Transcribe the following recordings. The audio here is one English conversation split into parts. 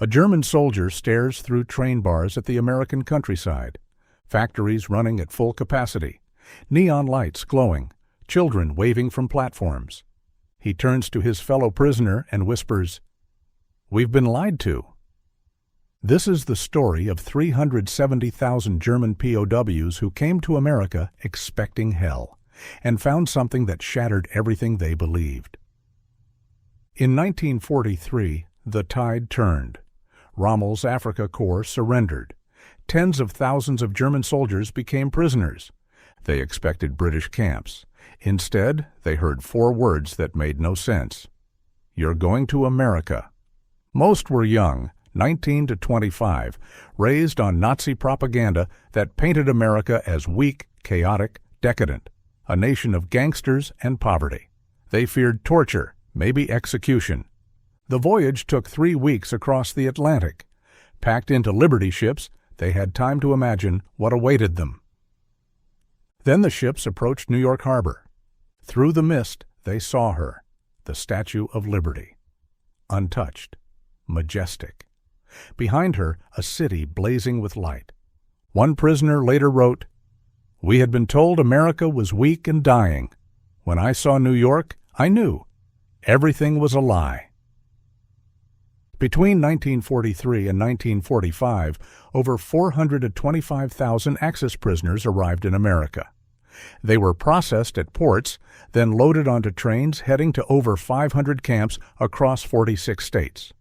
A German soldier stares through train bars at the American countryside. Factories running at full capacity. Neon lights glowing. Children waving from platforms. He turns to his fellow prisoner and whispers, "We've been lied to." This is the story of 370,000 German POWs who came to America expecting hell and found something that shattered everything they believed. In 1943, the tide turned. Rommel's Africa Corps surrendered. Tens of thousands of German soldiers became prisoners. They expected British camps. Instead, they heard 4 words that made no sense. "You're going to America." Most were young, 19 to 25, raised on Nazi propaganda that painted America as weak, chaotic, decadent, a nation of gangsters and poverty. They feared torture, maybe execution. The voyage took 3 weeks across the Atlantic. Packed into Liberty ships, they had time to imagine what awaited them. Then the ships approached New York Harbor. Through the mist, they saw her, the Statue of Liberty. Untouched, majestic. Behind her, a city blazing with light. One prisoner later wrote, "We had been told America was weak and dying. When I saw New York, I knew. Everything was a lie." Between 1943 and 1945, over 425,000 Axis prisoners arrived in America. They were processed at ports, then loaded onto trains heading to over 500 camps across 46 states.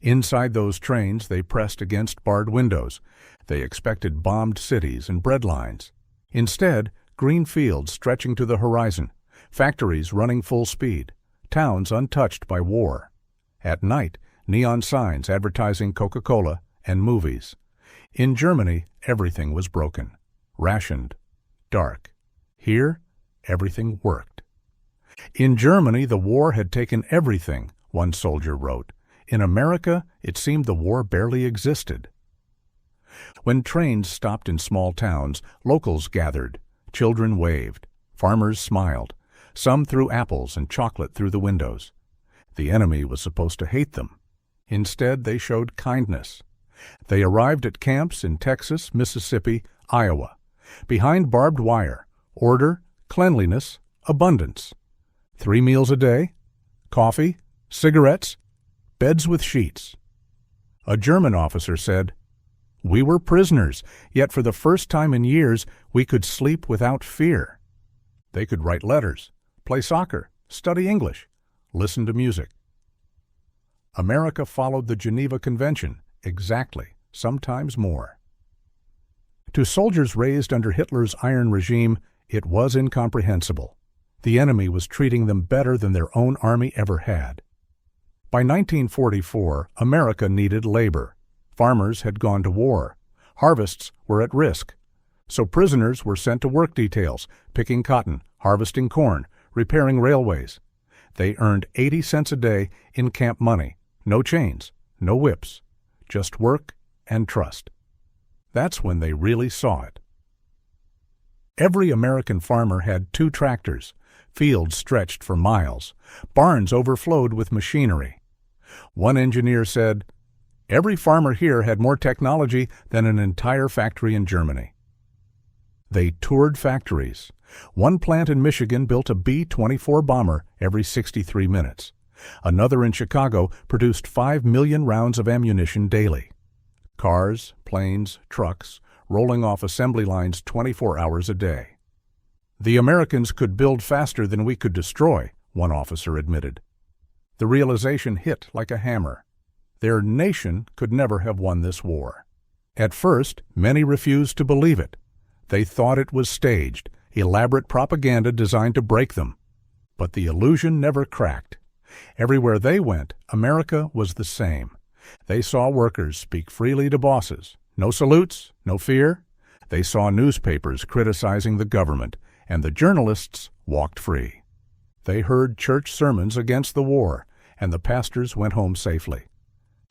Inside those trains, they pressed against barred windows. They expected bombed cities and bread lines. Instead, green fields stretching to the horizon, factories running full speed, towns untouched by war. At night, neon signs advertising Coca-Cola and movies. In Germany, everything was broken, rationed, dark. Here, everything worked. In Germany, the war had taken everything, one soldier wrote. In America, it seemed the war barely existed. When trains stopped in small towns, locals gathered. Children waved. Farmers smiled. Some threw apples and chocolate through the windows. The enemy was supposed to hate them. Instead, they showed kindness. They arrived at camps in Texas, Mississippi, Iowa. Behind barbed wire, order, cleanliness, abundance. 3 meals a day, coffee, cigarettes, beds with sheets. A German officer said, "We were prisoners, yet for the first time in years we could sleep without fear." They could write letters, play soccer, study English, listen to music. America followed the Geneva Convention, exactly, sometimes more. To soldiers raised under Hitler's iron regime, it was incomprehensible. The enemy was treating them better than their own army ever had. By 1944, America needed labor. Farmers had gone to war. Harvests were at risk. So prisoners were sent to work details, picking cotton, harvesting corn, repairing railways. They earned 80 cents a day in camp money. No chains, no whips, just work and trust. That's when they really saw it. Every American farmer had 2 tractors. Fields stretched for miles. Barns overflowed with machinery. One engineer said, "Every farmer here had more technology than an entire factory in Germany." They toured factories. One plant in Michigan built a B-24 bomber every 63 minutes. Another in Chicago produced 5 million rounds of ammunition daily. Cars, planes, trucks, rolling off assembly lines 24 hours a day. "The Americans could build faster than we could destroy," one officer admitted. The realization hit like a hammer. Their nation could never have won this war. At first, many refused to believe it. They thought it was staged, elaborate propaganda designed to break them. But the illusion never cracked. Everywhere they went, America was the same. They saw workers speak freely to bosses. No salutes, no fear. They saw newspapers criticizing the government, and the journalists walked free. They heard church sermons against the war, and the pastors went home safely.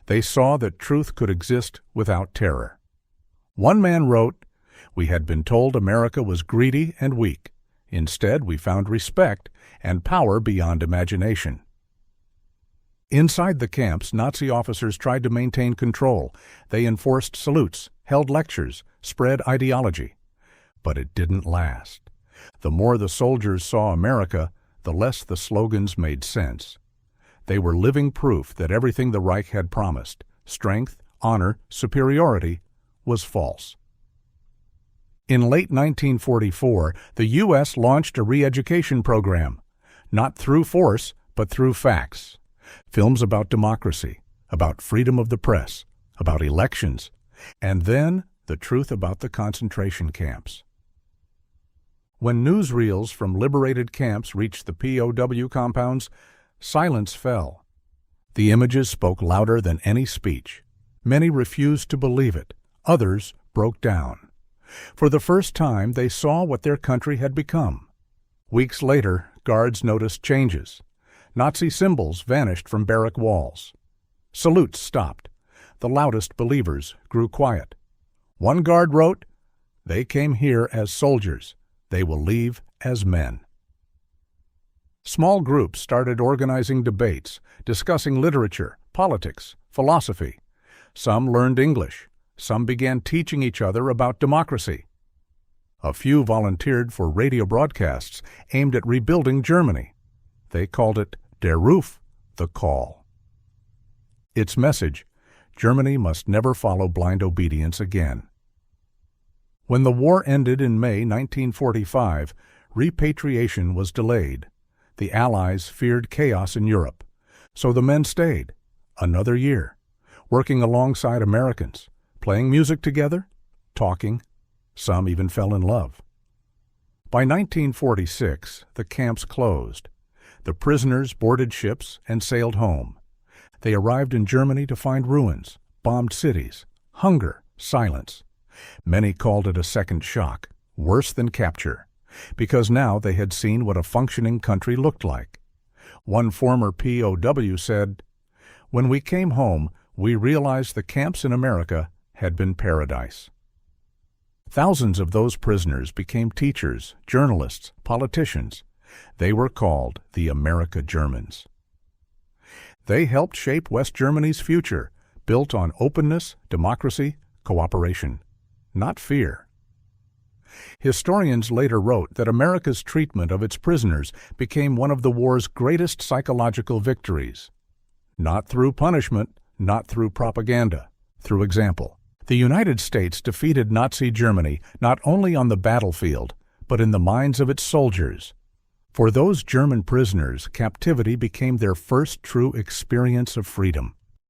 They saw that truth could exist without terror. One man wrote, "We had been told America was greedy and weak. Instead, we found respect and power beyond imagination." Inside the camps, Nazi officers tried to maintain control. They enforced salutes, held lectures, spread ideology. But it didn't last. The more the soldiers saw America, the less the slogans made sense. They were living proof that everything the Reich had promised, strength, honor, superiority, was false. In late 1944, the U.S. launched a re-education program, not through force, but through facts. Films about democracy, about freedom of the press, about elections, and then the truth about the concentration camps. When newsreels from liberated camps reached the POW compounds, silence fell. The images spoke louder than any speech. Many refused to believe it. Others broke down. For the first time, they saw what their country had become. Weeks later, guards noticed changes. Nazi symbols vanished from barrack walls. Salutes stopped. The loudest believers grew quiet. One guard wrote, "They came here as soldiers. They will leave as men." Small groups started organizing debates, discussing literature, politics, philosophy. Some learned English. Some began teaching each other about democracy. A few volunteered for radio broadcasts aimed at rebuilding Germany. They called it Der Ruf, the call. Its message, Germany must never follow blind obedience again. When the war ended in May 1945, repatriation was delayed. The Allies feared chaos in Europe, so the men stayed, another year, working alongside Americans, playing music together, talking. Some even fell in love. By 1946, the camps closed. The prisoners boarded ships and sailed home. They arrived in Germany to find ruins, bombed cities, hunger, silence. Many called it a second shock, worse than capture, because now they had seen what a functioning country looked like. One former POW said, "When we came home, we realized the camps in America had been paradise." Thousands of those prisoners became teachers, journalists, politicians. They were called the America Germans. They helped shape West Germany's future, built on openness, democracy, cooperation, not fear. Historians later wrote that America's treatment of its prisoners became one of the war's greatest psychological victories. Not through punishment, not through propaganda, through example. The United States defeated Nazi Germany not only on the battlefield, but in the minds of its soldiers. For those German prisoners, captivity became their first true experience of freedom.